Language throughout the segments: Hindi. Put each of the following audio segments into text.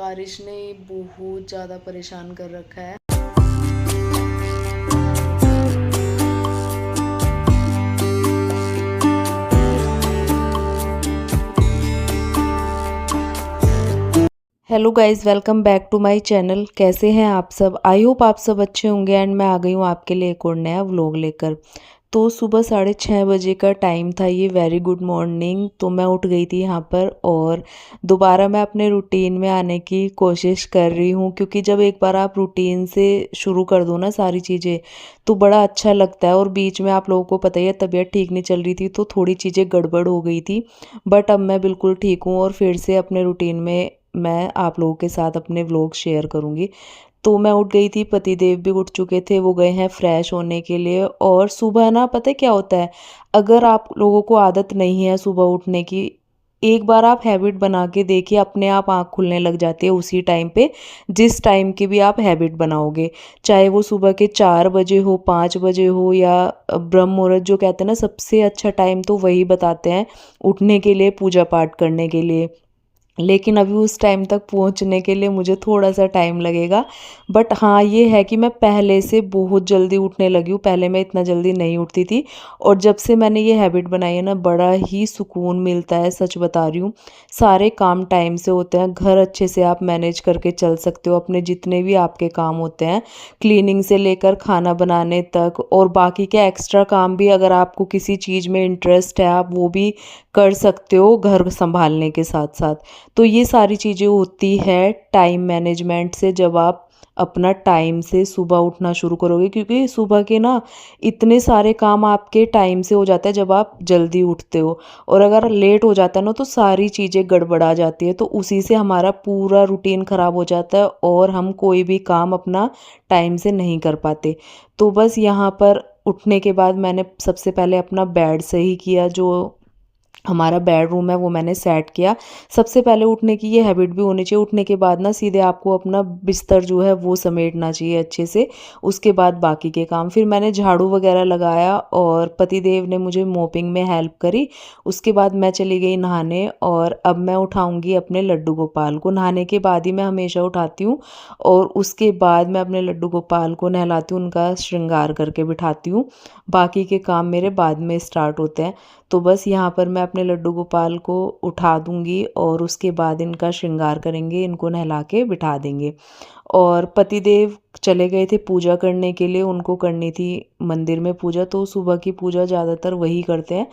बारिश ने बहुत ज़्यादा परेशान कर रखा है। Hello guys, welcome back to my channel. कैसे हैं आप सब? आई होप आप सब अच्छे होंगे। एंड मैं आ गई हूँ आपके लिए एक और नया व्लॉग लेकर। तो सुबह 6:30 बजे का टाइम था ये। Very good morning. तो मैं उठ गई थी यहाँ पर और दोबारा मैं अपने रूटीन में आने की कोशिश कर रही हूँ, क्योंकि जब एक बार आप रूटीन से शुरू कर दो ना सारी चीज़ें, तो बड़ा अच्छा लगता है। और बीच में आप लोगों को पता ही है, तबीयत ठीक नहीं चल रही थी तो थोड़ी चीज़ें गड़बड़ हो गई थी। बट अब मैं बिल्कुल ठीक हूँ और फिर से अपने रूटीन में मैं आप लोगों के साथ अपने व्लॉग शेयर करूँगी। तो मैं उठ गई थी, पतिदेव भी उठ चुके थे, वो गए हैं फ्रेश होने के लिए। और सुबह ना पता है क्या होता है, अगर आप लोगों को आदत नहीं है सुबह उठने की, एक बार आप हैबिट बना के देखिए, अपने आप आँख खुलने लग जाती है उसी टाइम पे, जिस टाइम की भी आप हैबिट बनाओगे। चाहे वो सुबह के 4 बजे हो, 5 बजे हो, या ब्रह्म मुहूर्त जो कहते हैं ना, सबसे अच्छा टाइम तो वही बताते हैं उठने के लिए, पूजा पाठ करने के लिए। लेकिन अभी उस टाइम तक पहुंचने के लिए मुझे थोड़ा-सा टाइम लगेगा। बट हाँ, ये है कि मैं पहले से बहुत जल्दी उठने लगी हूँ, पहले मैं इतना जल्दी नहीं उठती थी। और जब से मैंने ये हैबिट बनाई है ना, बड़ा ही सुकून मिलता है, सच बता रही हूँ। सारे काम टाइम से होते हैं, घर अच्छे से आप मैनेज करके चल सकते हो, अपने जितने भी आपके काम होते हैं, क्लीनिंग से लेकर खाना बनाने तक, और बाकी के एक्स्ट्रा काम भी, अगर आपको किसी चीज़ में इंटरेस्ट है, आप वो भी कर सकते हो घर सँभालने के साथ-साथ। तो ये सारी चीज़ें होती है टाइम मैनेजमेंट से, जब आप अपना टाइम से सुबह उठना शुरू करोगे, क्योंकि सुबह के ना इतने सारे काम आपके टाइम से हो जाता है जब आप जल्दी उठते हो। और अगर लेट हो जाता है ना, तो सारी चीज़ें गड़बड़ा जाती है, तो उसी से हमारा पूरा रूटीन ख़राब हो जाता है और हम कोई भी काम अपना टाइम से नहीं कर पाते। तो बस यहाँ पर उठने के बाद मैंने सबसे पहले अपना बेड सही किया, जो हमारा बेडरूम है वो मैंने सेट किया। सबसे पहले उठने की ये हैबिट भी होनी चाहिए, उठने के बाद ना सीधे आपको अपना बिस्तर जो है वो समेटना चाहिए अच्छे से, उसके बाद बाकी के काम। फिर मैंने झाड़ू वगैरह लगाया और पतिदेव ने मुझे मोपिंग में हेल्प करी। उसके बाद मैं चली गई नहाने, और अब मैं उठाऊँगी अपने लड्डू गोपाल को। नहाने के बाद ही मैं हमेशा उठाती हूँ, और उसके बाद मैं अपने लड्डू गोपाल को नहलाती हूँ, उनका श्रृंगार करके बिठाती हूँ। बाकी के काम मेरे बाद में स्टार्ट होते हैं। तो बस यहाँ पर मैं अपने लड्डू गोपाल को उठा दूँगी और उसके बाद इनका श्रृंगार करेंगे, इनको नहला के बिठा देंगे। और पतिदेव चले गए थे पूजा करने के लिए, उनको करनी थी मंदिर में पूजा, तो सुबह की पूजा ज़्यादातर वही करते हैं।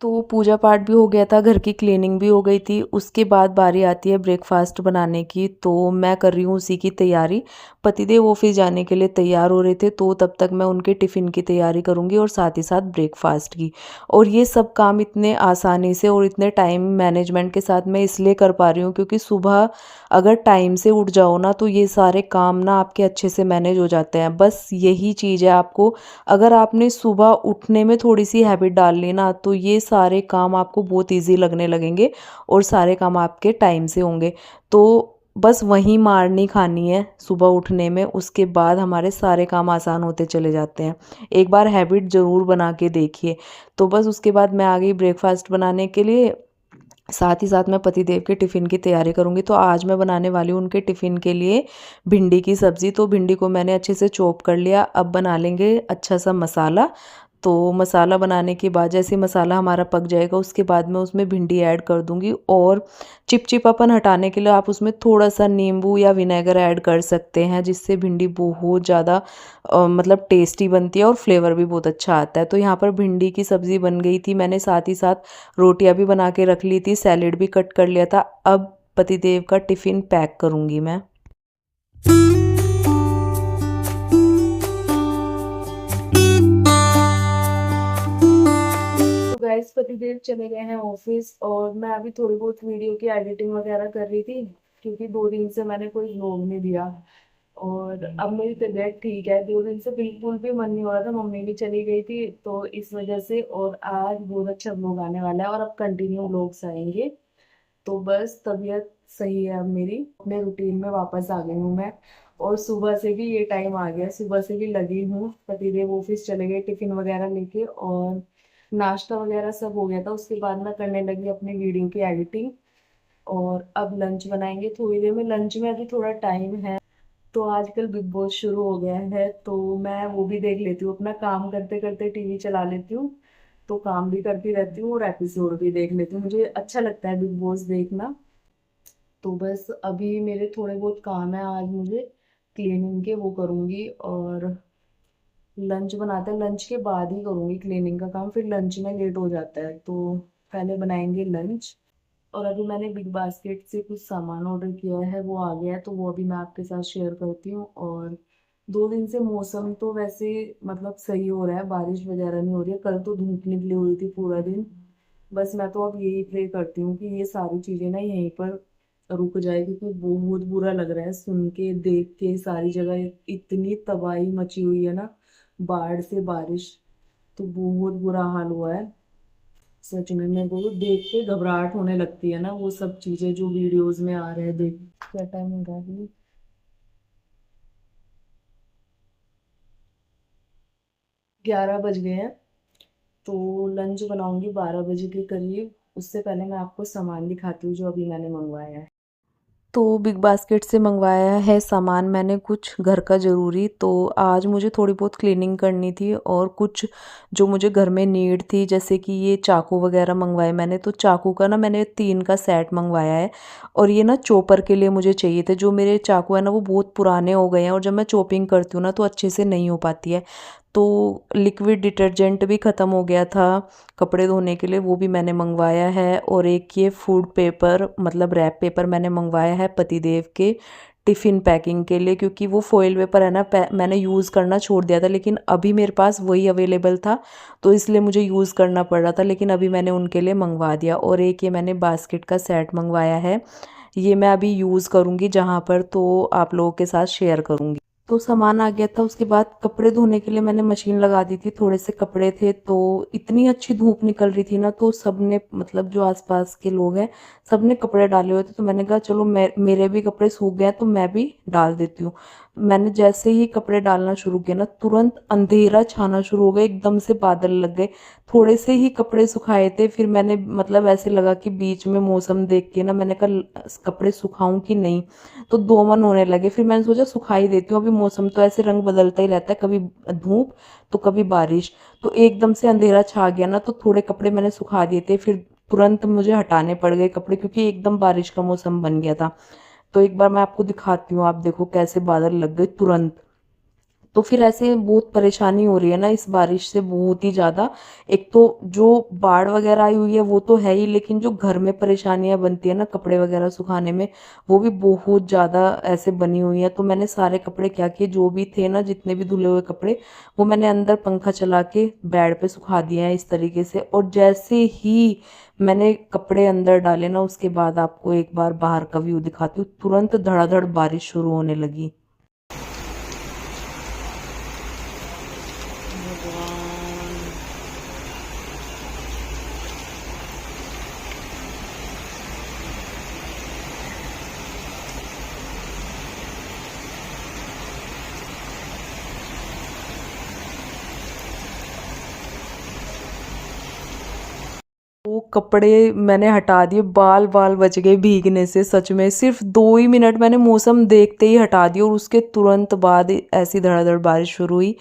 तो पूजा पाठ भी हो गया था, घर की क्लीनिंग भी हो गई थी। उसके बाद बारी आती है ब्रेकफास्ट बनाने की, तो मैं कर रही हूँ उसी की तैयारी। पतिदेव ऑफिस जाने के लिए तैयार हो रहे थे, तो तब तक मैं उनके टिफ़िन की तैयारी करूँगी और साथ ही साथ ब्रेकफास्ट की। और ये सब काम इतने आसानी से और इतने टाइम मैनेजमेंट के साथ मैं इसलिए कर पा रही हूँ, क्योंकि सुबह अगर टाइम से उठ जाओ ना, तो ये सारे काम ना आपके अच्छे से मैनेज हो जाते हैं। बस यही चीज़ है, आपको अगर आपने सुबह उठने में थोड़ी-सी हैबिट डाल ली ना, तो ये सारे काम आपको बहुत ईज़ी लगने लगेंगे और सारे काम आपके टाइम से होंगे। तो बस वहीं मार नहीं खानी है सुबह उठने में, उसके बाद हमारे सारे काम आसान होते चले जाते हैं। एक बार हैबिट ज़रूर बना के देखिए। तो बस उसके बाद मैं आ गई ब्रेकफ़ास्ट बनाने के लिए, साथ ही साथ मैं पतिदेव के टिफ़िन की तैयारी करूँगी। तो आज मैं बनाने वाली हूँ उनके टिफ़िन के लिए भिंडी की सब्ज़ी। तो भिंडी को मैंने अच्छे से चॉप कर लिया। अब बना लेंगे अच्छा सा मसाला। तो मसाला बनाने के बाद, जैसे मसाला हमारा पक जाएगा, उसके बाद मैं उसमें भिंडी ऐड कर दूँगी। और चिपचिपापन हटाने के लिए आप उसमें थोड़ा-सा नींबू या विनेगर ऐड कर सकते हैं, जिससे भिंडी बहुत ज़्यादा मतलब टेस्टी बनती है और फ्लेवर भी बहुत अच्छा आता है। तो यहाँ पर भिंडी की सब्ज़ी बन गई थी। मैंने साथ ही साथ रोटियाँ भी बना के रख ली थी, सैलेड भी कट कर लिया था। अब पतिदेव का टिफ़िन पैक करूँगी मैं। तो गाइस, पतिदेव चले गए हैं ऑफिस और मैं अभी थोड़ी बहुत वीडियो की एडिटिंग वगैरह कर रही थी, क्योंकि 2 दिन से मैंने कोई व्लॉग नहीं दिया। और अब मेरी तबीयत ठीक है, 2 दिन से बिल्कुल भी मन नहीं हो रहा था, मम्मी भी चली गई थी तो इस वजह से। और आज बहुत अच्छा व्लॉग आने वाला है और अब कंटिन्यू व्लॉग्स आएंगे। तो बस तबीयत सही है अब मेरी, अपने रूटीन में वापस आ गई हूँ मैं। और सुबह से भी ये टाइम आ गया, सुबह से भी लगी हूँ। पतिदेव ऑफिस चले गए टिफिन वगैरह लेके, और नाश्ता वगैरह सब हो गया था। उसके बाद मैं करने लगी अपनी वीडियो की एडिटिंग। और अब लंच बनाएंगे थोड़ी देर में। लंच में अभी थोड़ा टाइम है। तो आजकल बिग बॉस शुरू हो गया है, तो मैं वो भी देख लेती हूँ। अपना काम करते करते टीवी चला लेती हूँ, तो काम भी करती रहती हूँ और एपिसोड भी देख लेती हूँ। मुझे अच्छा लगता है बिग बॉस देखना। तो बस अभी मेरे थोड़े बहुत काम है आज मुझे क्लीनिंग के, वो करूँगी। और लंच बनाते हैं, लंच के बाद ही करूँगी क्लीनिंग का काम, फिर लंच में लेट हो जाता है। तो पहले बनाएंगे लंच। और अभी मैंने बिग बास्केट से कुछ सामान ऑर्डर किया है, वो आ गया है, तो वो अभी मैं आपके साथ शेयर करती हूँ। और 2 दिन से मौसम तो वैसे मतलब सही हो रहा है, बारिश वगैरह नहीं हो रही है। कल तो धूप निकली हुई थी पूरा दिन। बस मैं तो अब यही प्रे करती हूँ कि ये सारी चीजें ना यहीं पर रुक जाए, क्योंकि बहुत बुरा लग रहा है सुन के देख के। सारी जगह इतनी तबाही मची हुई है ना, बाढ़ से बारिश, तो बहुत बुरा हाल हुआ है। सच में मैं बोलूँ, देख के घबराहट होने लगती है ना, वो सब चीजें जो वीडियोस में आ रहे हैं। देख क्या टाइम हो रहा है अभी? 11 बज गए हैं। तो लंच बनाऊंगी 12 बजे के करीब। उससे पहले मैं आपको सामान दिखाती हूँ जो अभी मैंने मंगवाया है। तो बिग बास्केट से मंगवाया है सामान मैंने कुछ घर का ज़रूरी। तो आज मुझे थोड़ी बहुत क्लीनिंग करनी थी, और कुछ जो मुझे घर में नीड थी, जैसे कि ये चाकू वगैरह मंगवाए मैंने। तो चाकू का ना मैंने 3 का सेट मंगवाया है। और ये ना चॉपर के लिए मुझे चाहिए थे। जो मेरे चाकू है ना वो बहुत पुराने हो गए हैं, और जब मैं चॉपिंग करती हूँ ना तो अच्छे से नहीं हो पाती है। तो लिक्विड डिटर्जेंट भी ख़त्म हो गया था कपड़े धोने के लिए, वो भी मैंने मंगवाया है। और एक ये फूड पेपर मतलब रैप पेपर मैंने मंगवाया है पतिदेव के टिफ़िन पैकिंग के लिए, क्योंकि वो फॉइल पेपर है ना मैंने यूज़ करना छोड़ दिया था, लेकिन अभी मेरे पास वही अवेलेबल था, तो इसलिए मुझे यूज़ करना पड़ रहा था। लेकिन अभी मैंने उनके लिए मंगवा दिया। और एक ये मैंने बास्केट का सेट मंगवाया है, ये मैं अभी यूज़ करूँगी जहाँ पर, तो आप लोगों के साथ शेयर करूँगी। तो सामान आ गया था। उसके बाद कपड़े धोने के लिए मैंने मशीन लगा दी थी। थोड़े से कपड़े थे, तो इतनी अच्छी धूप निकल रही थी ना, तो सबने मतलब जो आसपास के लोग हैं सबने कपड़े डाले हुए थे। तो मैंने कहा चलो मेरे भी कपड़े सूख गए तो मैं भी डाल देती हूँ। मैंने जैसे ही कपड़े डालना शुरू किया ना, तुरंत अंधेरा छाना शुरू हो गया, एकदम से बादल लग गए। थोड़े से ही कपड़े सुखाए थे, फिर मैंने मतलब ऐसे लगा कि बीच में मौसम देख के ना मैंने कहा कपड़े सुखाऊं कि नहीं। तो दो मन होने लगे। फिर मैंने सोचा सुखा ही देती हूँ, अभी मौसम तो ऐसे रंग बदलता ही रहता है, कभी धूप तो कभी बारिश। तो एकदम से अंधेरा छा गया ना, तो थोड़े कपड़े मैंने सुखा दिए थे, फिर तुरंत मुझे हटाने पड़ गए कपड़े, क्योंकि एकदम बारिश का मौसम बन गया था। तो एक बार मैं आपको दिखाती हूँ, आप देखो कैसे बादल लग गए तुरंत। तो फिर ऐसे बहुत परेशानी हो रही है ना इस बारिश से, बहुत ही ज़्यादा। एक तो जो बाढ़ वगैरह आई हुई है वो तो है ही, लेकिन जो घर में परेशानियां बनती है ना कपड़े वगैरह सुखाने में, वो भी बहुत ज़्यादा ऐसे बनी हुई है। तो मैंने सारे कपड़े क्या किए, जो भी थे ना जितने भी धुले हुए कपड़े, वो मैंने अंदर पंखा चला के बेड पे सुखा दिए हैं इस तरीके से। और जैसे ही मैंने कपड़े अंदर डाले ना, उसके बाद आपको एक बार बाहर का व्यू दिखाती हूँ, तुरंत धड़ाधड़ बारिश शुरू होने लगी। वो कपड़े मैंने हटा दिए, बाल बाल बच गए भीगने से। सच में सिर्फ 2 ही मिनट मैंने मौसम देखते ही हटा दिया, और उसके तुरंत बाद ऐसी धड़ाधड़ बारिश शुरू हुई।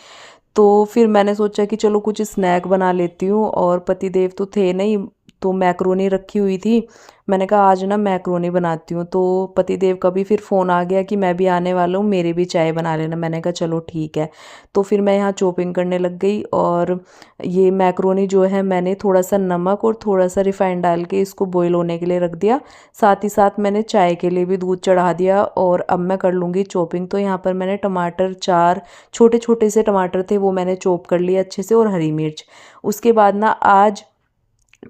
तो फिर मैंने सोचा कि चलो कुछ स्नैक बना लेती हूँ, और पतिदेव तो थे नहीं, तो मैक्रोनी रखी हुई थी। मैंने कहा आज ना मैक्रोनी बनाती हूँ। तो पतिदेव का भी फिर फ़ोन आ गया कि मैं भी आने वाला हूँ, मेरे भी चाय बना लेना। मैंने कहा चलो ठीक है। तो फिर मैं यहाँ चॉपिंग करने लग गई। और ये मैक्रोनी जो है मैंने थोड़ा सा नमक और थोड़ा सा रिफाइंड डाल के इसको बॉईल होने के लिए रख दिया। साथ ही साथ मैंने चाय के लिए भी दूध चढ़ा दिया, और अब मैं कर लूँगी चॉपिंग। तो यहाँ पर मैंने टमाटर 4 छोटे छोटे से टमाटर थे, वो मैंने चॉप कर लिए अच्छे से, और हरी मिर्च। उसके बाद ना आज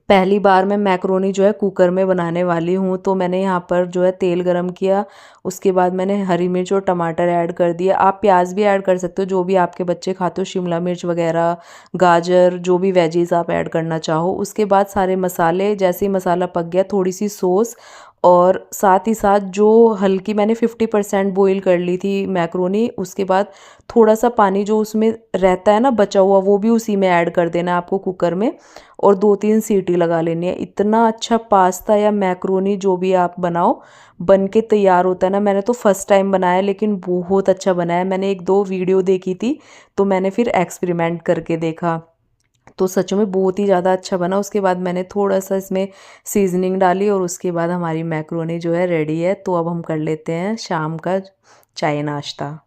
पहली बार मैं मैक्रोनी जो है कुकर में बनाने वाली हूँ, तो मैंने यहाँ पर जो है तेल गरम किया, उसके बाद मैंने हरी मिर्च और टमाटर ऐड कर दिया। आप प्याज भी ऐड कर सकते हो, जो भी आपके बच्चे खाते हो, शिमला मिर्च वगैरह, गाजर, जो भी वेजीज़ आप ऐड करना चाहो। उसके बाद सारे मसाले, जैसे ही मसाला पक गया, थोड़ी सी सॉस और साथ ही साथ जो हल्की मैंने 50% बॉईल कर ली थी मैक्रोनी, उसके बाद थोड़ा सा पानी जो उसमें रहता है ना बचा हुआ, वो भी उसी में ऐड कर देना है आपको कुकर में, और 2-3 सीटी लगा लेनी है। इतना अच्छा पास्ता या मैक्रोनी जो भी आप बनाओ बन के तैयार होता है ना। मैंने तो फर्स्ट टाइम बनाया लेकिन बहुत अच्छा बना है। मैंने 1-2 वीडियो देखी थी, तो मैंने फिर एक्सपेरिमेंट करके देखा, तो सच में बहुत ही ज़्यादा अच्छा बना। उसके बाद मैंने थोड़ा सा इसमें सीजनिंग डाली और उसके बाद हमारी मैक्रोनी जो है रेडी है। तो अब हम कर लेते हैं शाम का चाय नाश्ता।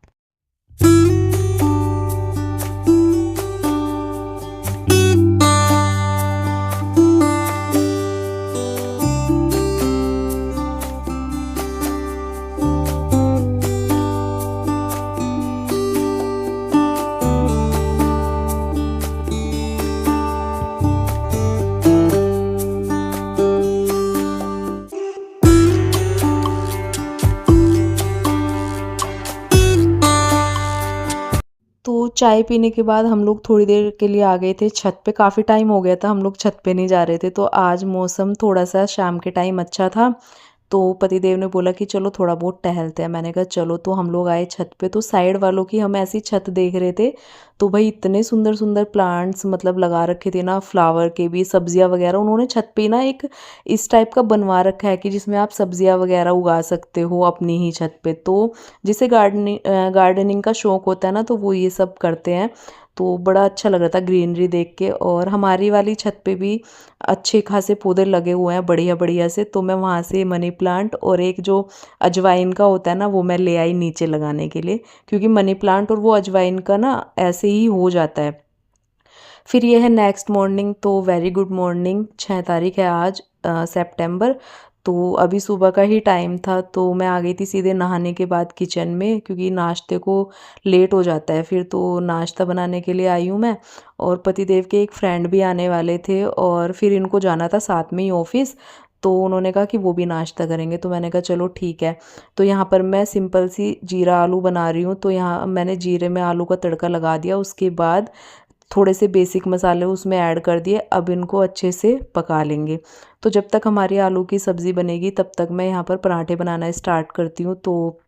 तो चाय पीने के बाद हम लोग थोड़ी देर के लिए आ गए थे छत पे। काफ़ी टाइम हो गया था हम लोग छत पे नहीं जा रहे थे, तो आज मौसम थोड़ा सा शाम के टाइम अच्छा था, तो पतिदेव ने बोला कि चलो थोड़ा बहुत टहलते हैं। मैंने कहा चलो, तो हम लोग आए छत पे। तो साइड वालों की हम ऐसी छत देख रहे थे, तो भाई इतने सुंदर सुंदर प्लांट्स मतलब लगा रखे थे ना, फ्लावर के भी, सब्जियां वगैरह। उन्होंने छत पे ना एक इस टाइप का बनवा रखा है कि जिसमें आप सब्जियां वगैरह उगा सकते हो अपनी ही छत पे। तो जिसे गार्डनिंग का शौक होता है ना, तो वो ये सब करते हैं। तो बड़ा अच्छा लग रहा था ग्रीनरी देख के। और हमारी वाली छत पे भी अच्छे खासे पौधे लगे हुए हैं बढ़िया बढ़िया से, तो मैं वहाँ से मनी प्लांट और एक जो अजवाइन का होता है ना, वो मैं ले आई नीचे लगाने के लिए, क्योंकि मनी प्लांट और वो अजवाइन का ना ऐसे ही हो जाता है। फिर ये है नेक्स्ट मॉर्निंग। तो वेरी गुड मॉर्निंग। 6 तारीख है आज, सितंबर। तो अभी सुबह का ही टाइम था, तो मैं आ गई थी सीधे नहाने के बाद किचन में, क्योंकि नाश्ते को लेट हो जाता है फिर। तो नाश्ता बनाने के लिए आई हूँ मैं, और पतिदेव के एक फ्रेंड भी आने वाले थे, और फिर इनको जाना था साथ में ही ऑफिस, तो उन्होंने कहा कि वो भी नाश्ता करेंगे, तो मैंने कहा चलो ठीक है। तो यहाँ पर मैं सिंपल सी जीरा आलू बना रही हूँ। तो यहाँ मैंने जीरे में आलू का तड़का लगा दिया, उसके बाद थोड़े से बेसिक मसाले उसमें ऐड कर दिए। अब इनको अच्छे से पका लेंगे। तो जब तक हमारी आलू की सब्ज़ी बनेगी, तब तक मैं यहाँ पर पराठे बनाना स्टार्ट करती हूँ। तो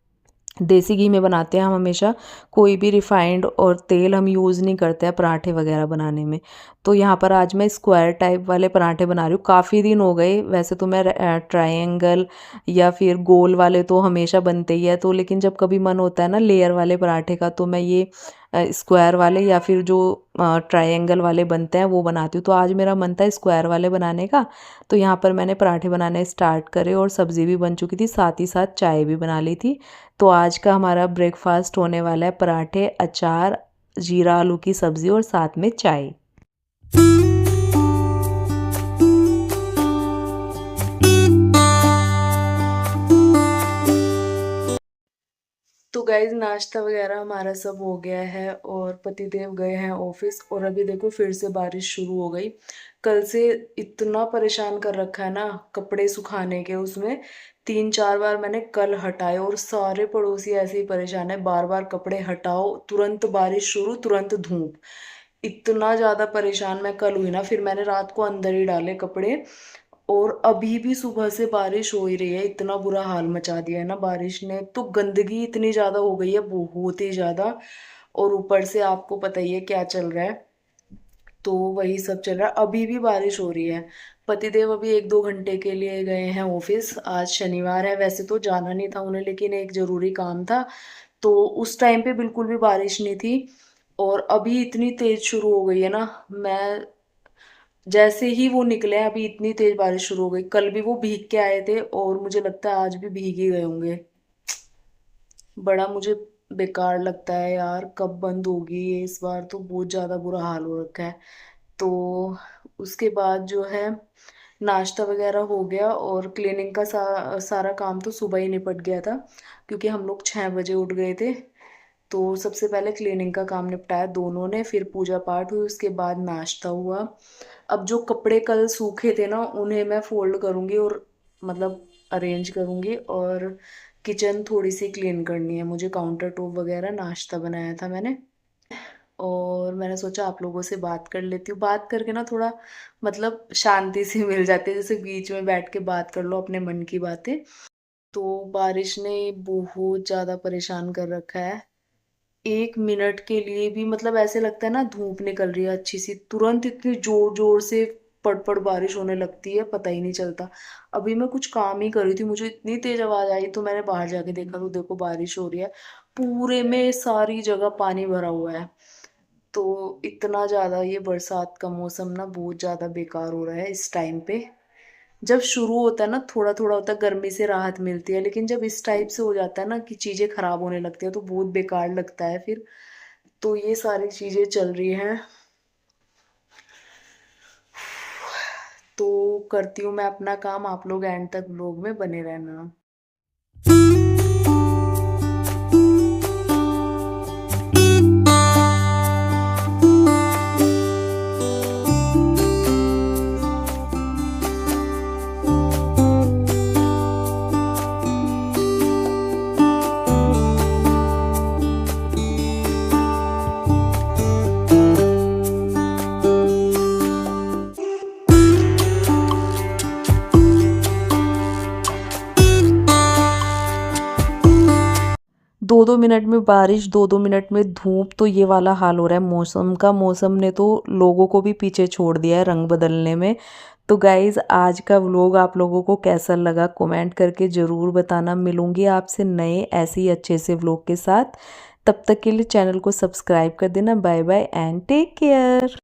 देसी घी में बनाते हैं हम हमेशा, कोई भी रिफाइंड और तेल हम यूज़ नहीं करते हैं पराठे वगैरह बनाने में। तो यहाँ पर आज मैं स्क्वायर टाइप वाले पराठे बना रही हूँ। काफ़ी दिन हो गए, वैसे तो मैं ट्रायंगल या फिर गोल वाले तो हमेशा बनते ही है, तो लेकिन जब कभी मन होता है ना लेयर वाले पराठे का, तो मैं ये स्क्वायर वाले या फिर जो ट्रायंगल वाले बनते हैं वो बनाती हूँ। तो आज मेरा मन था स्क्वायर वाले बनाने का, तो यहाँ पर मैंने पराठे बनाने स्टार्ट करे, और सब्ज़ी भी बन चुकी थी, साथ ही साथ चाय भी बना ली थी। तो आज का हमारा ब्रेकफास्ट होने वाला है पराठे, अचार, जीरा आलू की सब्ज़ी और साथ में चाय। तो गाइज नाश्ता वगैरह हमारा सब हो गया है, और पतिदेव गए हैं ऑफिस, और अभी देखो फिर से बारिश शुरू हो गई। कल से इतना परेशान कर रखा है ना कपड़े सुखाने के, उसमें 3-4 बार मैंने कल हटाए, और सारे पड़ोसी ऐसे ही परेशान है, बार बार कपड़े हटाओ, तुरंत बारिश शुरू, तुरंत धूप। इतना ज्यादा परेशान मैं कल हुई ना, फिर मैंने रात को अंदर ही डाले कपड़े। और अभी भी सुबह से बारिश हो ही रही है, इतना बुरा हाल मचा दिया है ना बारिश ने, तो गंदगी इतनी ज्यादा हो गई है, बहुत ही ज्यादा। और ऊपर से आपको पता ही है क्या चल रहा है, तो वही सब चल रहा है। अभी भी बारिश हो रही है। पतिदेव अभी 1-2 घंटे के लिए गए हैं ऑफिस, आज शनिवार है, वैसे तो जाना नहीं था उन्हें, लेकिन एक जरूरी काम था। तो उस टाइम पे बिल्कुल भी बारिश नहीं थी, और अभी इतनी तेज शुरू हो गई है ना। मैं जैसे ही वो निकले हैं, अभी इतनी तेज बारिश शुरू हो गई। कल भी वो भीग के आए थे, और मुझे लगता है आज भी भीग ही गए होंगे। बड़ा मुझे बेकार लगता है यार, कब बंद होगी ये, इस बार तो बहुत ज्यादा बुरा हाल हो रखा है। तो उसके बाद जो है नाश्ता वगैरह हो गया, और क्लीनिंग का सारा काम तो सुबह ही निपट गया था, क्योंकि हम लोग 6 बजे उठ गए थे। तो सबसे पहले क्लीनिंग का काम निपटाया दोनों ने, फिर पूजा पाठ हुई, उसके बाद नाश्ता हुआ। अब जो कपड़े कल सूखे थे ना उन्हें मैं फोल्ड करूँगी और मतलब अरेंज करूँगी, और किचन थोड़ी सी क्लीन करनी है मुझे, काउंटर टॉप वगैरह, नाश्ता बनाया था मैंने। और मैंने सोचा आप लोगों से बात कर लेती हूँ, बात करके ना थोड़ा मतलब शांति सी मिल जाती है, जैसे बीच में बैठ के बात कर लो अपने मन की बातें। तो बारिश ने बहुत ज़्यादा परेशान कर रखा है। 1 मिनट के लिए भी मतलब ऐसे लगता है ना धूप निकल रही है अच्छी सी, तुरंत इतनी जोर जोर से पड़ पड़ बारिश होने लगती है, पता ही नहीं चलता। अभी मैं कुछ काम ही कर रही थी, मुझे इतनी तेज आवाज आई तो मैंने बाहर जाके देखा तो देखो बारिश हो रही है, पूरे में सारी जगह पानी भरा हुआ है। तो इतना ज़्यादा ये बरसात का मौसम ना बहुत ज़्यादा बेकार हो रहा है इस टाइम पे। जब शुरू होता है ना थोड़ा थोड़ा होता है, गर्मी से राहत मिलती है, लेकिन जब इस टाइप से हो जाता है ना कि चीज़ें खराब होने लगती है तो बहुत बेकार लगता है फिर। तो ये सारी चीज़ें चल रही हैं। तो करती हूँ मैं अपना काम, आप लोग एंड तक व्लॉग में बने रहना। 2-2 मिनट में बारिश, 2-2 मिनट में धूप, तो ये वाला हाल हो रहा है मौसम का। मौसम ने तो लोगों को भी पीछे छोड़ दिया है रंग बदलने में। तो गाइज़ आज का व्लॉग आप लोगों को कैसा लगा कमेंट करके ज़रूर बताना। मिलूंगी आपसे नए ऐसे ही अच्छे से व्लॉग के साथ। तब तक के लिए चैनल को सब्सक्राइब कर देना। Bye bye and take care.